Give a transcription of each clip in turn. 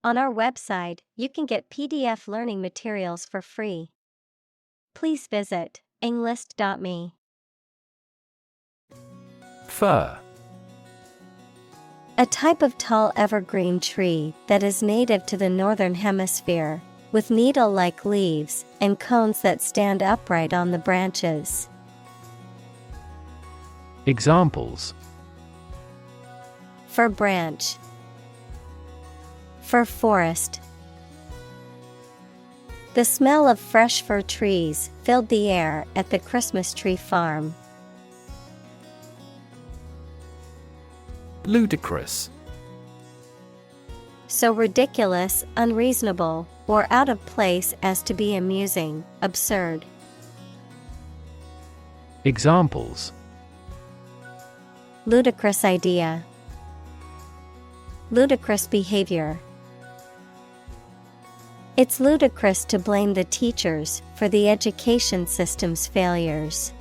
On our website, you can get PDF learning materials for free. Please visit englist.me. Fir. A type of tall evergreen tree that is native to the northern hemisphere, with needle-like leaves and cones that stand upright on the branches. Examples: Fir branch, fir forest. The smell of fresh fir trees filled the air at the Christmas tree farm. Ludicrous. So ridiculous, unreasonable, or out of place as to be amusing, absurd. Examples: Ludicrous idea, ludicrous behavior. It's ludicrous to blame the teachers for the education system's failures.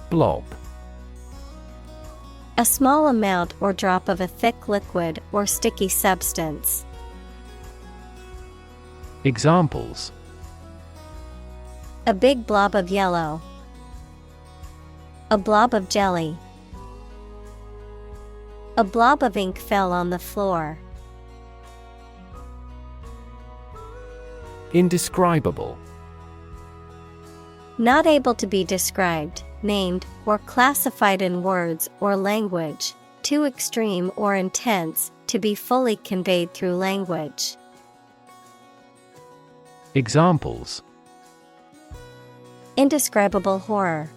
Blob. A small amount or drop of a thick liquid or sticky substance. Examples: A big blob of yellow, a blob of jelly. A blob of ink fell on the floor. Indescribable. Not able to be described, named, or classified in words or language, too extreme or intense to be fully conveyed through language. Examples: Indescribable horror,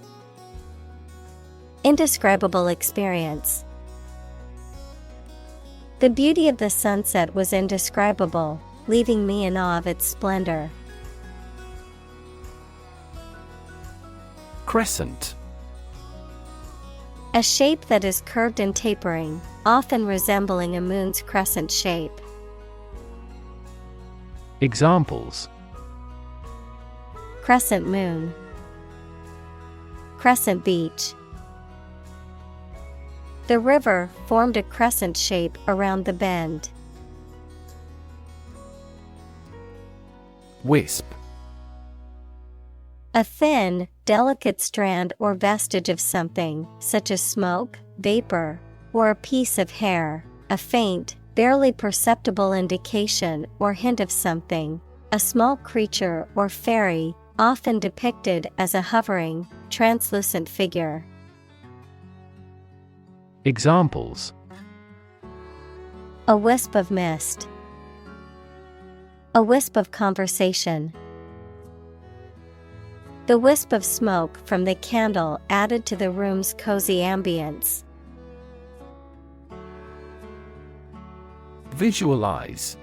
indescribable experience. The beauty of the sunset was indescribable, leaving me in awe of its splendor. Crescent. A shape that is curved and tapering, often resembling a moon's crescent shape. Examples: Crescent moon, crescent beach. The river formed a crescent shape around the bend. Wisp. A thin, delicate strand or vestige of something, such as smoke, vapor, or a piece of hair, a faint, barely perceptible indication or hint of something, a small creature or fairy, often depicted as a hovering, translucent figure. Examples: A wisp of mist, a wisp of conversation. The wisp of smoke from the candle added to the room's cozy ambience. Visualize.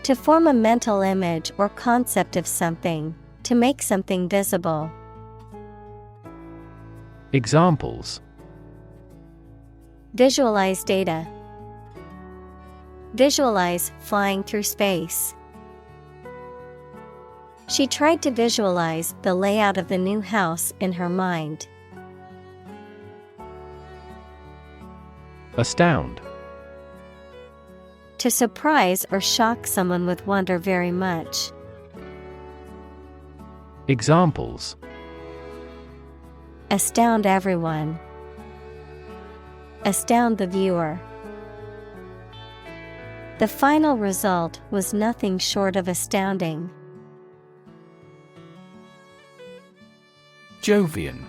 To form a mental image or concept of something, to make something visible. Examples: Visualize data. Visualize flying through space. She tried to visualize the layout of the new house in her mind. Astound. To surprise or shock someone with wonder very much. Examples: Astound everyone. Astound the viewer. The final result was nothing short of astounding. Jovian.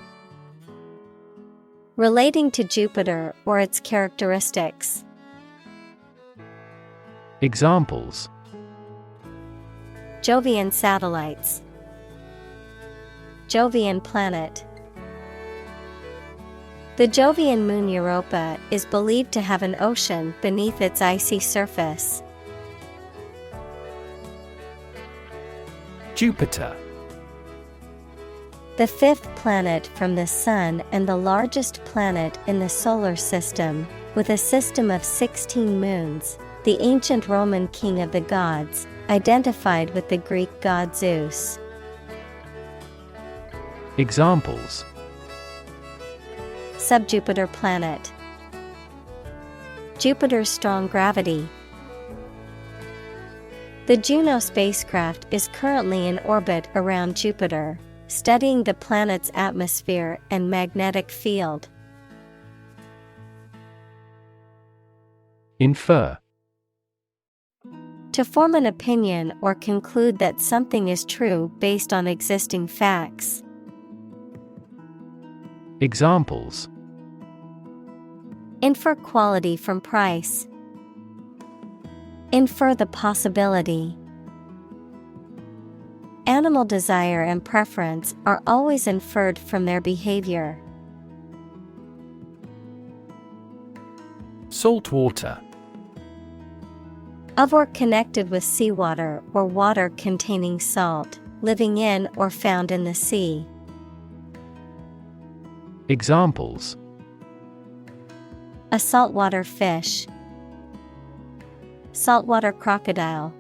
Relating to Jupiter or its characteristics. Examples: Jovian satellites. Jovian planet. The Jovian moon Europa is believed to have an ocean beneath its icy surface. Jupiter. The fifth planet from the Sun and the largest planet in the solar system, with a system of 16 moons, the ancient Roman king of the gods, identified with the Greek god Zeus. Examples: Subjupiter planet. Jupiter's strong gravity. The Juno spacecraft is currently in orbit around Jupiter, studying the planet's atmosphere and magnetic field. Infer. To form an opinion or conclude that something is true based on existing facts. Examples: Infer quality from price. Infer the possibility. Animal desire and preference are always inferred from their behavior. Salt water. Of or connected with seawater or water containing salt, living in or found in the sea. Examples: A saltwater fish. Saltwater crocodile.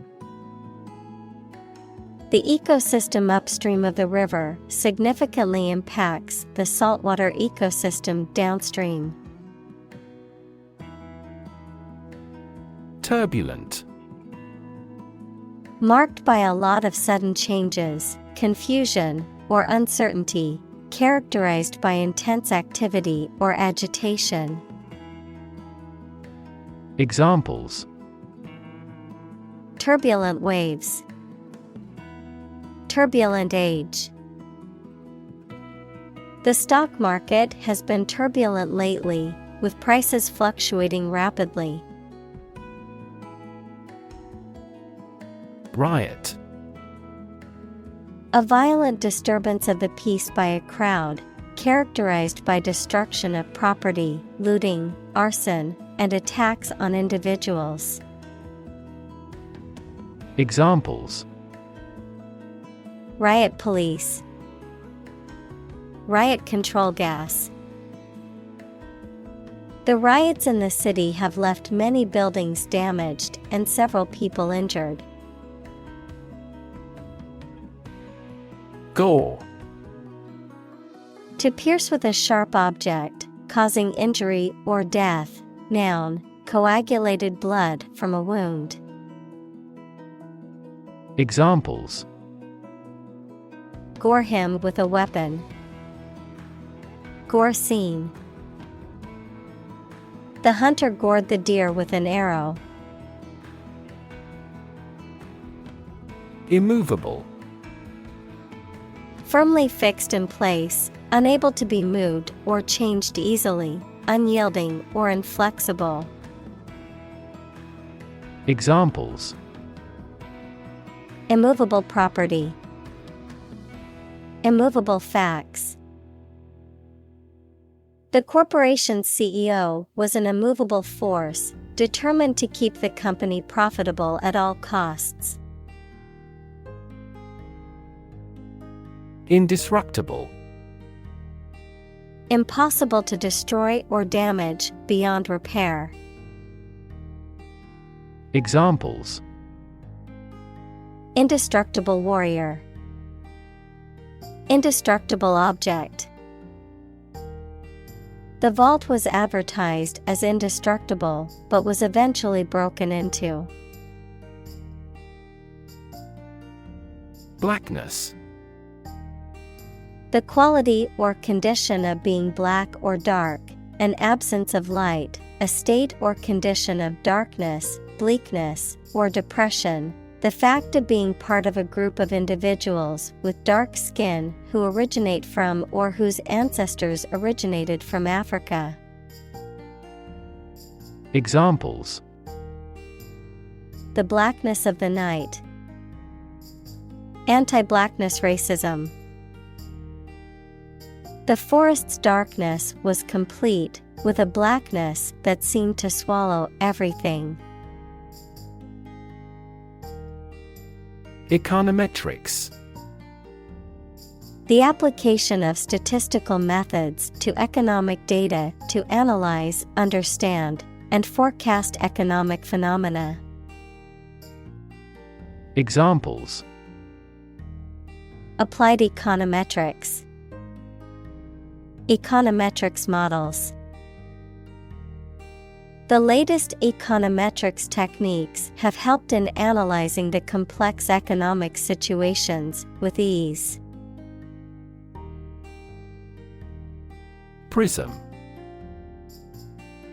The ecosystem upstream of the river significantly impacts the saltwater ecosystem downstream. Turbulent. Marked by a lot of sudden changes, confusion, or uncertainty, characterized by intense activity or agitation. Examples: Turbulent waves. Turbulent age. The stock market has been turbulent lately, with prices fluctuating rapidly. Riot. A violent disturbance of the peace by a crowd, characterized by destruction of property, looting, arson, and attacks on individuals. Examples: Riot police. Riot control gas. The riots in the city have left many buildings damaged and several people injured. Gore. To pierce with a sharp object, causing injury or death. Noun, coagulated blood from a wound. Examples: Gore him with a weapon. Gore scene. The hunter gored the deer with an arrow. Immovable. Firmly fixed in place, unable to be moved or changed easily, unyielding or inflexible. Examples: Immovable property. Immovable facts. The corporation's CEO was an immovable force, determined to keep the company profitable at all costs. Indestructible. Impossible to destroy or damage beyond repair. Examples: Indestructible warrior. Indestructible object. The vault was advertised as indestructible, but was eventually broken into. Blackness. The quality or condition of being black or dark, an absence of light, a state or condition of darkness, bleakness, or depression. The fact of being part of a group of individuals with dark skin who originate from or whose ancestors originated from Africa. Examples: The blackness of the night. Anti-blackness racism. The forest's darkness was complete, with a blackness that seemed to swallow everything. Econometrics. The application of statistical methods to economic data to analyze, understand, and forecast economic phenomena. Examples: Applied econometrics. Econometrics models. The latest econometrics techniques have helped in analyzing the complex economic situations with ease. Prism.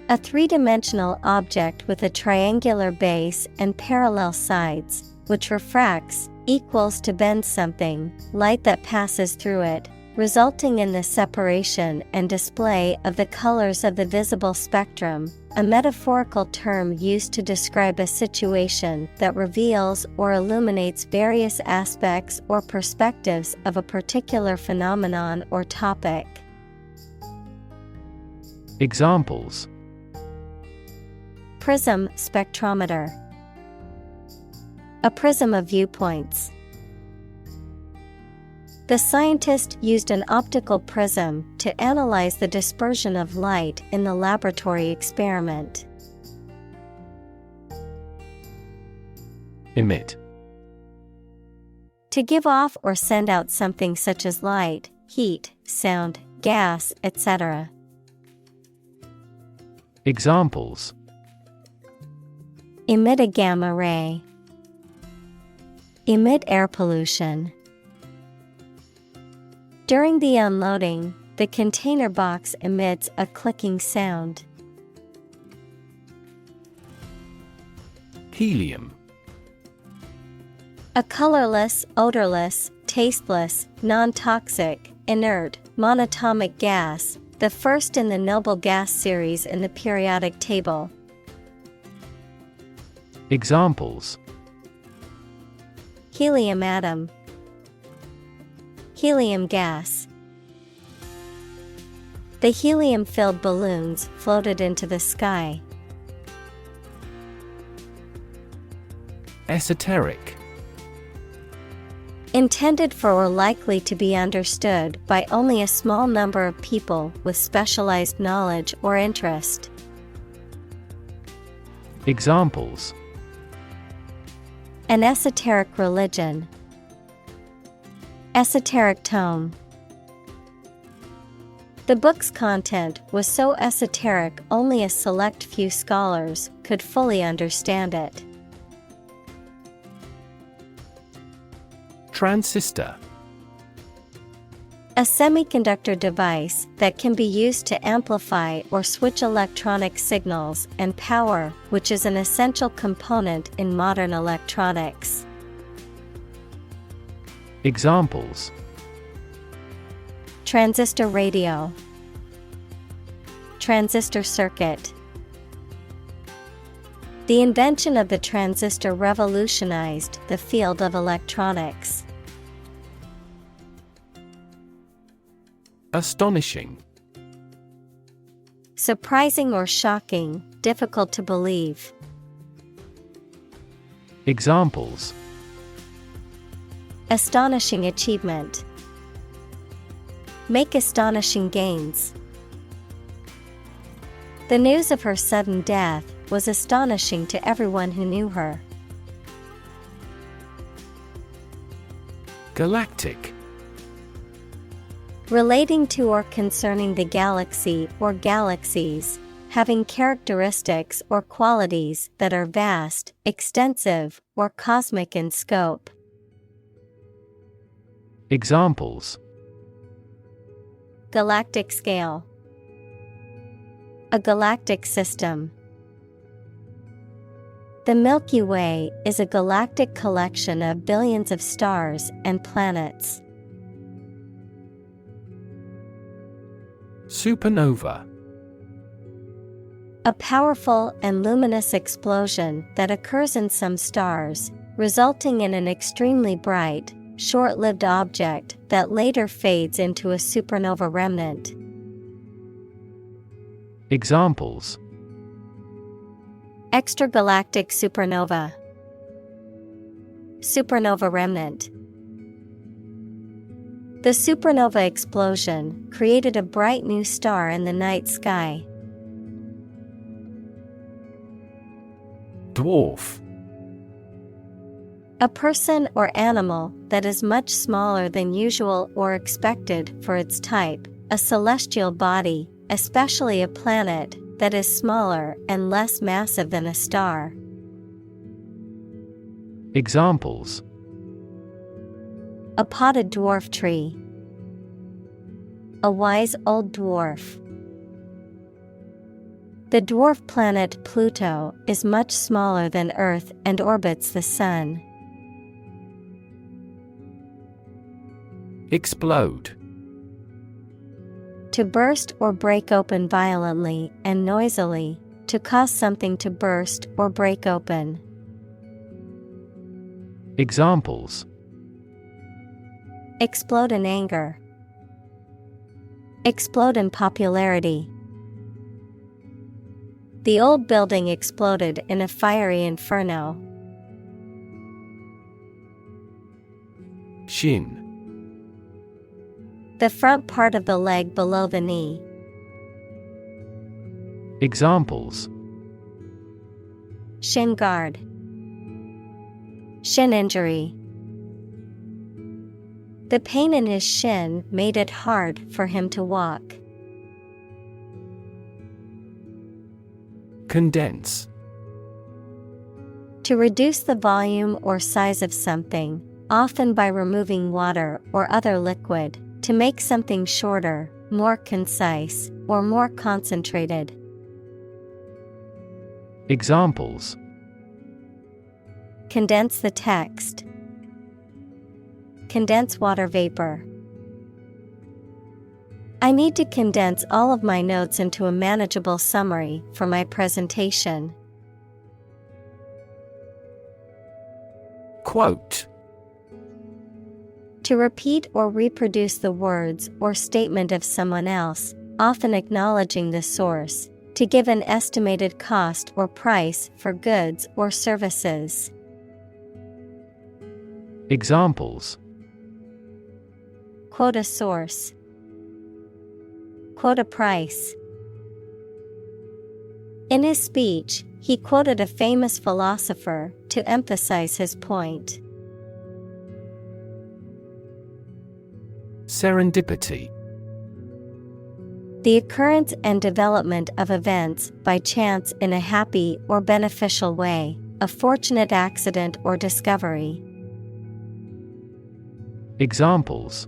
A three-dimensional object with a triangular base and parallel sides, which refracts, equals to bend something, light that passes through it, resulting in the separation and display of the colors of the visible spectrum, a metaphorical term used to describe a situation that reveals or illuminates various aspects or perspectives of a particular phenomenon or topic. Examples: Prism spectrometer. A prism of viewpoints. The scientist used an optical prism to analyze the dispersion of light in the laboratory experiment. Emit. To give off or send out something such as light, heat, sound, gas, etc. Examples: Emit a gamma ray. Emit air pollution. During the unloading, the container box emits a clicking sound. Helium. A colorless, odorless, tasteless, non-toxic, inert, monatomic gas, the first in the noble gas series in the periodic table. Examples: Helium atom. Helium gas. The helium-filled balloons floated into the sky. Esoteric. Intended for or likely to be understood by only a small number of people with specialized knowledge or interest. Examples: An esoteric religion. Esoteric tome. The book's content was so esoteric only a select few scholars could fully understand it. Transistor. A semiconductor device that can be used to amplify or switch electronic signals and power, which is an essential component in modern electronics. Examples: Transistor radio. Transistor circuit. The invention of the transistor revolutionized the field of electronics. Astonishing. Surprising or shocking, difficult to believe. Examples: Astonishing achievement. Make astonishing gains. The news of her sudden death was astonishing to everyone who knew her. Galactic. Relating to or concerning the galaxy or galaxies, having characteristics or qualities that are vast, extensive, or cosmic in scope. Examples: Galactic scale. A galactic system. The Milky Way is a galactic collection of billions of stars and planets. Supernova. A powerful and luminous explosion that occurs in some stars, resulting in an extremely bright, short-lived object that later fades into a supernova remnant. Examples: Extragalactic supernova. Supernova remnant. The supernova explosion created a bright new star in the night sky. Dwarf. A person or animal that is much smaller than usual or expected for its type, a celestial body, especially a planet, that is smaller and less massive than a star. Examples: A potted dwarf tree. A wise old dwarf. The dwarf planet Pluto is much smaller than Earth and orbits the Sun. Explode. To burst or break open violently and noisily, to cause something to burst or break open. Examples: Explode in anger. Explode in popularity. The old building exploded in a fiery inferno. Shin. The front part of the leg below the knee. Examples: Shin guard. Shin injury. The pain in his shin made it hard for him to walk. Condense. To reduce the volume or size of something, often by removing water or other liquid, to make something shorter, more concise, or more concentrated. Examples: Condense the text. Condense water vapor. I need to condense all of my notes into a manageable summary for my presentation. Quote. To repeat or reproduce the words or statement of someone else, often acknowledging the source, to give an estimated cost or price for goods or services. Examples: Quote a source. Quote a price. In his speech, he quoted a famous philosopher to emphasize his point. Serendipity. The occurrence and development of events by chance in a happy or beneficial way, a fortunate accident or discovery. Examples: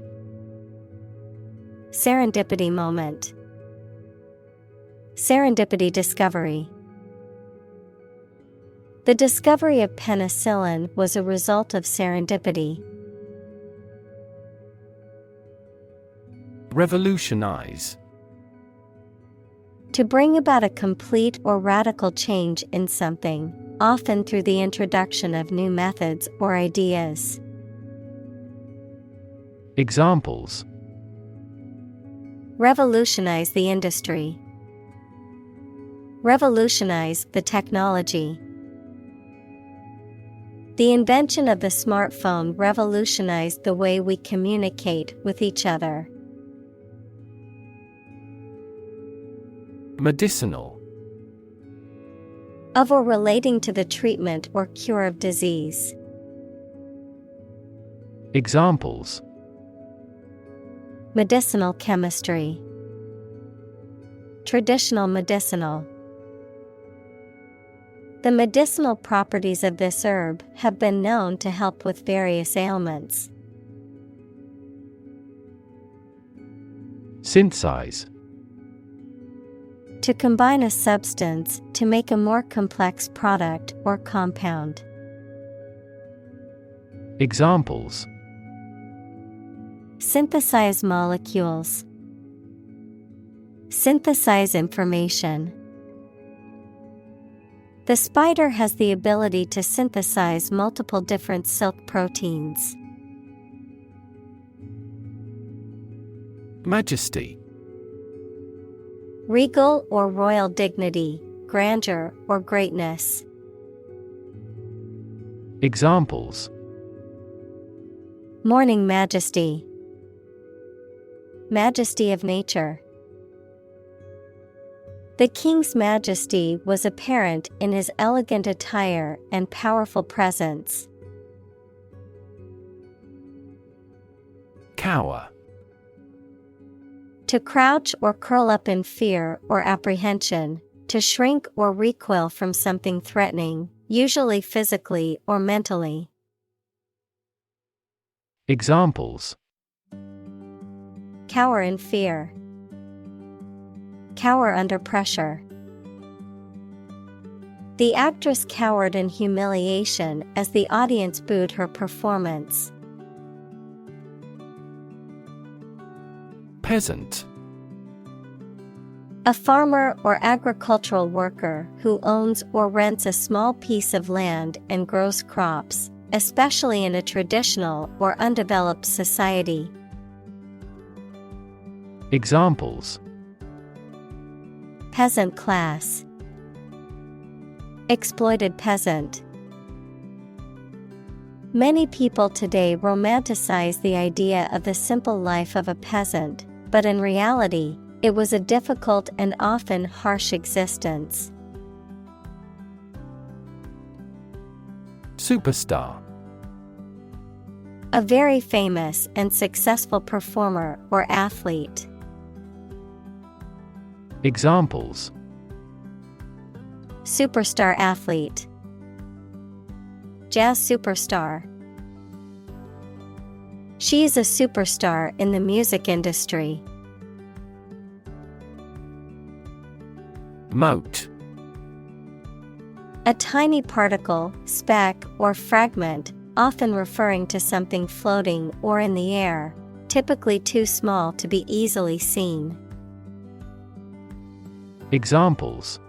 Serendipity moment. Serendipity discovery. The discovery of penicillin was a result of serendipity. Revolutionize. To bring about a complete or radical change in something, often through the introduction of new methods or ideas. Examples: Revolutionize the industry. Revolutionize the technology. The invention of the smartphone revolutionized the way we communicate with each other. Medicinal. Of or relating to the treatment or cure of disease. Examples: Medicinal chemistry. Traditional medicinal. The medicinal properties of this herb have been known to help with various ailments. Synthesize. To combine a substance to make a more complex product or compound. Examples: Synthesize molecules. Synthesize information. The spider has the ability to synthesize multiple different silk proteins. Majesty. Regal or royal dignity, grandeur or greatness. Examples: Morning majesty. Majesty of nature. The king's majesty was apparent in his elegant attire and powerful presence. Cower. To crouch or curl up in fear or apprehension, to shrink or recoil from something threatening, usually physically or mentally. Examples: Cower in fear. Cower under pressure. The actress cowered in humiliation as the audience booed her performance. Peasant. A farmer or agricultural worker who owns or rents a small piece of land and grows crops, especially in a traditional or undeveloped society. Examples: Peasant class. Exploited peasant. Many people today romanticize the idea of the simple life of a peasant, but in reality, it was a difficult and often harsh existence. Superstar. A very famous and successful performer or athlete. Examples: Superstar athlete. Jazz superstar. She is a superstar in the music industry. Mote. A tiny particle, speck, or fragment, often referring to something floating or in the air, typically too small to be easily seen. Examples: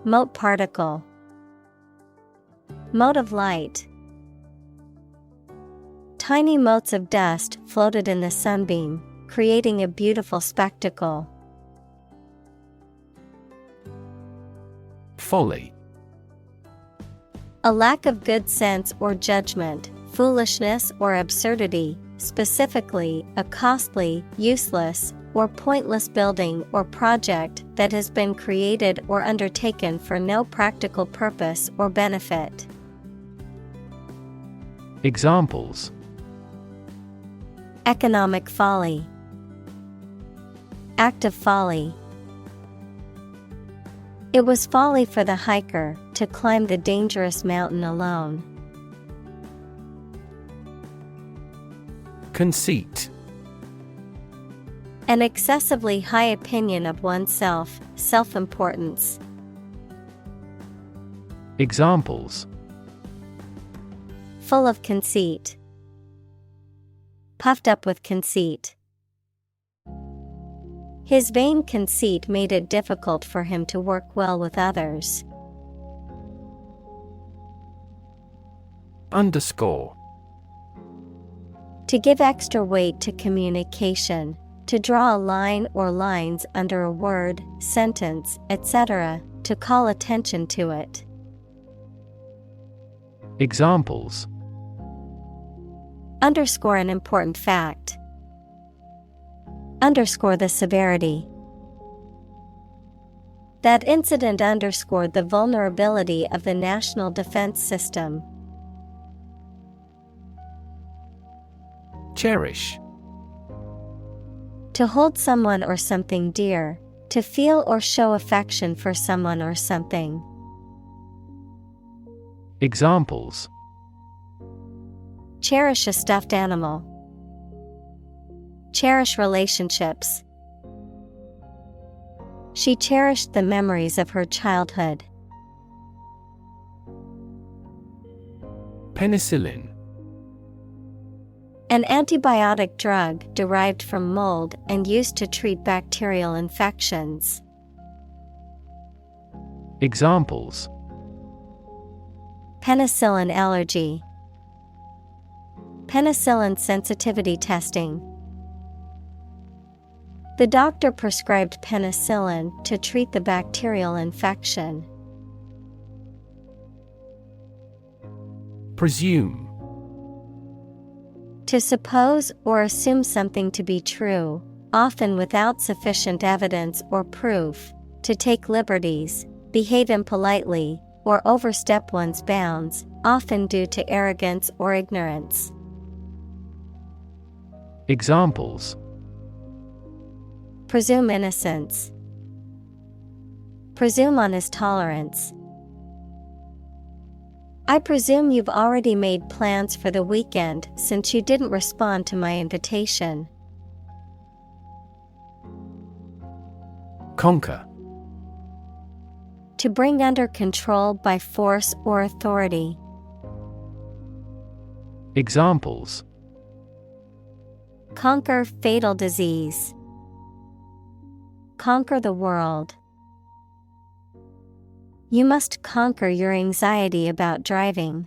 Mote particle. Mote of light. Tiny motes of dust floated in the sunbeam, creating a beautiful spectacle. Folly. A lack of good sense or judgment, foolishness or absurdity, specifically a costly, useless, or pointless building or project that has been created or undertaken for no practical purpose or benefit. Examples: Economic folly. Act of folly. It was folly for the hiker to climb the dangerous mountain alone. Conceit. An excessively high opinion of oneself, self-importance. Examples: Full of conceit. Puffed up with conceit. His vain conceit made it difficult for him to work well with others. Underscore. To give extra weight to communication, to draw a line or lines under a word, sentence, etc., to call attention to it. Examples: Underscore an important fact. Underscore the severity. That incident underscored the vulnerability of the national defense system. Cherish. To hold someone or something dear, to feel or show affection for someone or something. Examples: Cherish a stuffed animal. Cherish relationships. She cherished the memories of her childhood. Penicillin. An antibiotic drug derived from mold and used to treat bacterial infections. Examples: Penicillin allergy. Penicillin sensitivity testing. The doctor prescribed penicillin to treat the bacterial infection. Presume. To suppose or assume something to be true, often without sufficient evidence or proof, to take liberties, behave impolitely, or overstep one's bounds, often due to arrogance or ignorance. Examples: Presume innocence. Presume on his tolerance. I presume you've already made plans for the weekend since you didn't respond to my invitation. Conquer. To bring under control by force or authority. Examples: Conquer fatal disease. Conquer the world. You must conquer your anxiety about driving.